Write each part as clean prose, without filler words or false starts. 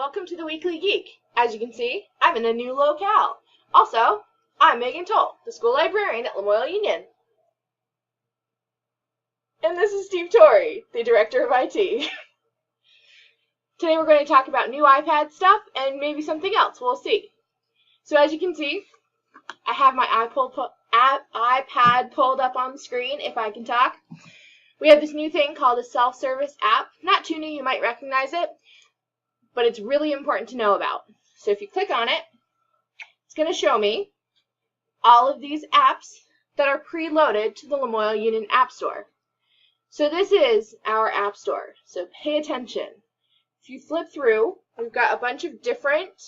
welcome to the Weekly Geek. As you can see, I'm in a new locale. Also, I'm Meagan the school librarian at Lamoille Union. And this is Steve Torrey, the director of IT. Today we're going to talk about new iPad stuff and maybe something else. We'll see. So as you can see, I have my iPad pulled up on the screen, if I can talk. We have this new thing called a self-service app. Not too new, you might recognize it, but it's really important to know about. So if you click on it, it's going to show me all of these apps that are preloaded to the Lamoille Union App Store. So this is our App Store, so pay attention. If you flip through, we've got a bunch of different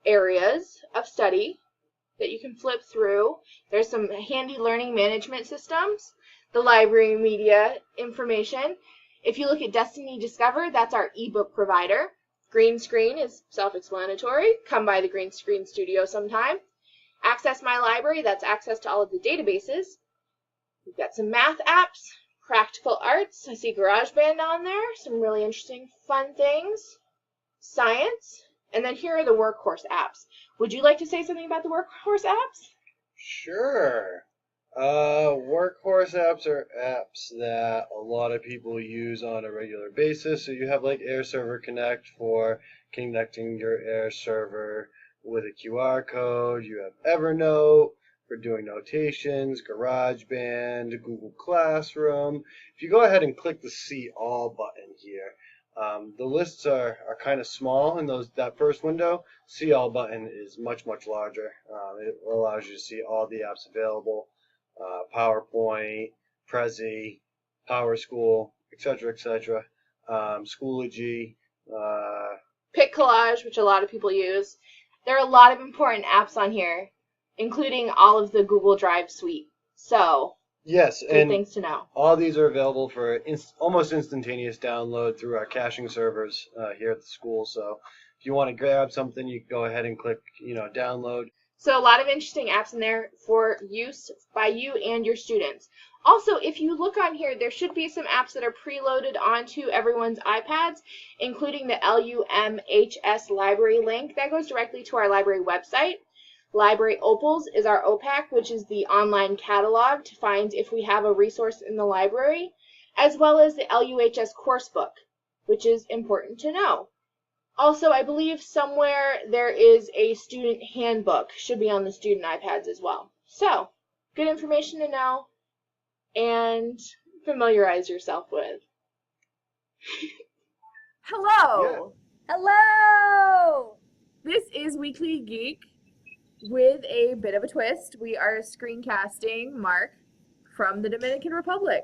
areas of study that you can flip through. There's some handy learning management systems, the library media information. If you look at Destiny Discover, that's our ebook provider. Green Screen is self-explanatory. Come by the Green Screen Studio sometime. Access My Library, that's access to all of the databases. We've got some math apps, practical arts. I see GarageBand on there, some really interesting, fun things. Science, and then here are the workhorse apps. Would you like to say something about the workhorse apps? Sure. Workhorse apps are apps that a lot of people use on a regular basis. So you have like Air Server Connect for connecting your Air server with a QR code. You have Evernote for doing notations, GarageBand, Google Classroom. If you go ahead and click the See All button here, the lists are kind of small in that first window. See All button is much larger. It allows you to see all the apps available. PowerPoint, Prezi, PowerSchool, etc., Schoology. Pic Collage, which a lot of people use. There are a lot of important apps on here, including all of the Google Drive suite. So, yes, good things to know. All these are available for almost instantaneous download through our caching servers here at the school. So, if you want to grab something, you can go ahead and click, download. So a lot of interesting apps in there for use by you and your students. Also, if you look on here, there should be some apps that are preloaded onto everyone's iPads, including the LUMHS library link. That goes directly to our library website. Library Opals is our OPAC, which is the online catalog to find if we have a resource in the library, as well as the LUHS coursebook, which is important to know. Also, I believe somewhere there is a student handbook. Should be on the student iPads as well. So, good information to know and familiarize yourself with. Hello! Yeah. Hello! This is Weekly Geek with a bit of a twist. We are screencasting Mark from the Dominican Republic.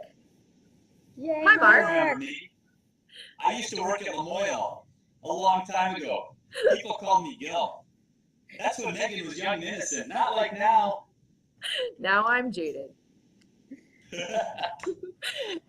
Yay, Hi, Mark. Remember me? I used to work at Lamoille a long time ago. People called me Gilb. That's when Meagan was young and innocent, not like now. Now I'm jaded.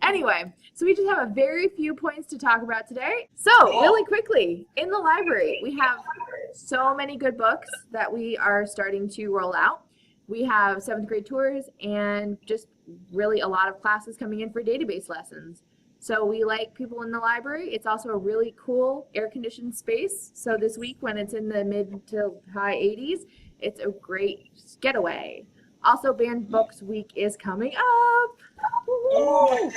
Anyway, so we just have a very few points to talk about today. So, really quickly, in the library, we have so many good books that we are starting to roll out. We have 7th grade tours and just really a lot of classes coming in for database lessons. So we like people in the library. It's also a really cool air-conditioned space. So this week when it's in the mid to high 80s, it's a great getaway. Also, Banned Books Week is coming up. Oh,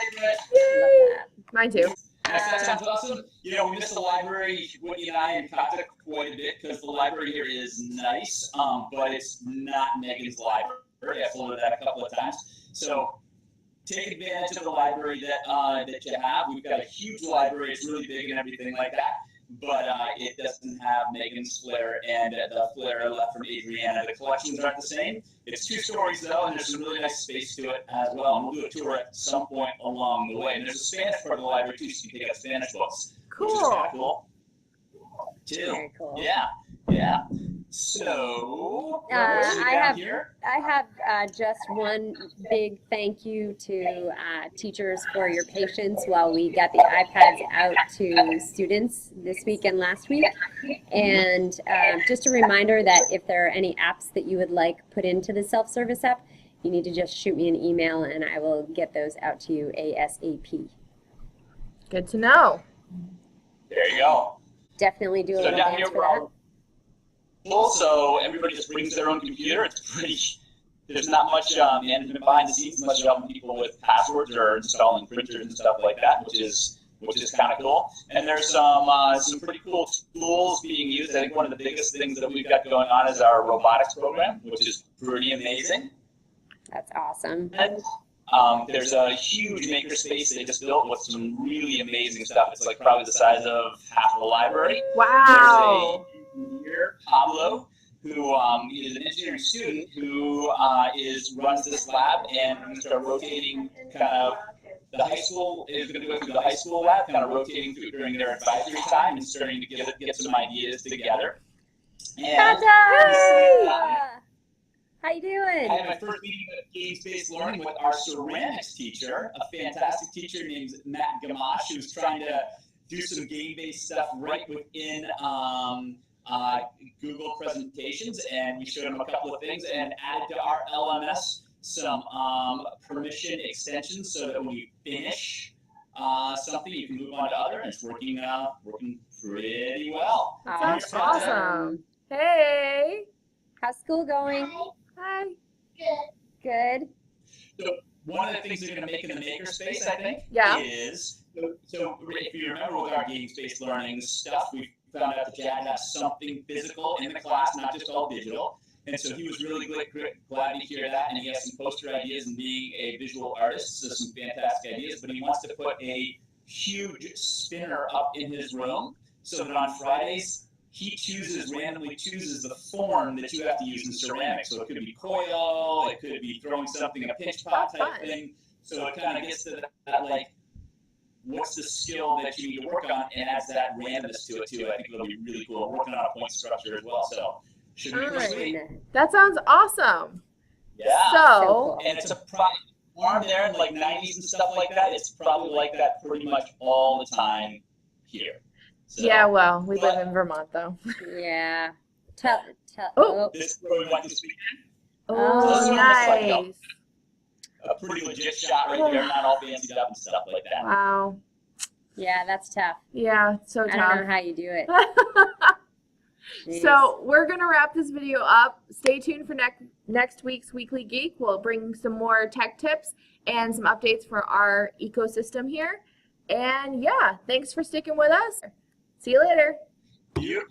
Yay! Mine too. that sounds awesome. We miss the library, Whitney and I, in Coptic quite a bit because the library here is nice, but it's not Meagan's library. I've told her that a couple of times. So take advantage of the library that you have. We've got a huge library. It's really big and everything like that. But it doesn't have Meagan's flair and the flair left from Adriana. The collections aren't the same. It's 2 stories, though, and there's some really nice space to it as well. And we'll do a tour at some point along the way. And there's a Spanish part of the library, too, so you can take out Spanish books. Cool. Which is kind of cool, too. Very cool. Yeah. So, what do we got here? I have just one big thank you to teachers for your patience while we got the iPads out to students this week and last week. And just a reminder that if there are any apps that you would like put into the self-service app, you need to just shoot me an email and I will get those out to you ASAP. Good to know. There you go. definitely do a So little down dance here for we're that. all also everybody just brings their own computer. It's pretty. There's not much management behind the scenes unless you're helping people with passwords or installing printers and stuff like that, which is kind of cool. And there's some pretty cool tools being used. I think one of the biggest things that we've got going on is our robotics program, which is pretty amazing. That's awesome. And there's a huge makerspace they just built with some really amazing stuff. It's like probably the size of half of the library. Wow. There's a engineer, Pablo, who is an engineering student who runs this lab, and we're going to start rotating kind of the high school is going to go through the high school lab, kind of rotating through during their advisory time and starting to get some ideas together. And how you doing? I had my first meeting with games-based learning with our ceramics teacher, a fantastic teacher named Matt Gamache, who's trying to do some game-based stuff right within Google presentations, and we showed him a couple of things and added to our LMS some permission extensions so that when you finish something, you can move on to other, and it's working pretty well. That sounds awesome. Hey. How's school going? Hi. Good. So one of the things they're going to make in the makerspace, I think, is so if you remember with our games-based learning stuff, we found out that Chad has something physical in the class, not just all digital. And so he was really glad to hear that, and he has some poster ideas and being a visual artist, so some fantastic ideas. But he wants to put a huge spinner up in his room so that on Fridays he randomly chooses the form that you have to use in ceramics. So it could be coil, it could be throwing something in a pinch pot type thing. So it kind of gets to that like, what's the skill that you need to work on, and adds that randomness to it too. I think it'll be really cool. We're working on a point structure as well, so should be pretty sweet. That sounds awesome. Yeah. So, and it's a farm there in like 90s and stuff like that. It's probably like that pretty much all the time here. So, yeah, well, we live in Vermont though. Yeah. This is where we went this weekend. Oh, nice. A pretty legit shot right there, not all fancied up and stuff like that. Wow. Yeah, that's tough. Yeah, so tough. I don't know how you do it. So we're going to wrap this video up. Stay tuned for next week's Weekly Geek. We'll bring some more tech tips and some updates for our ecosystem here. And yeah, thanks for sticking with us. See you later. You.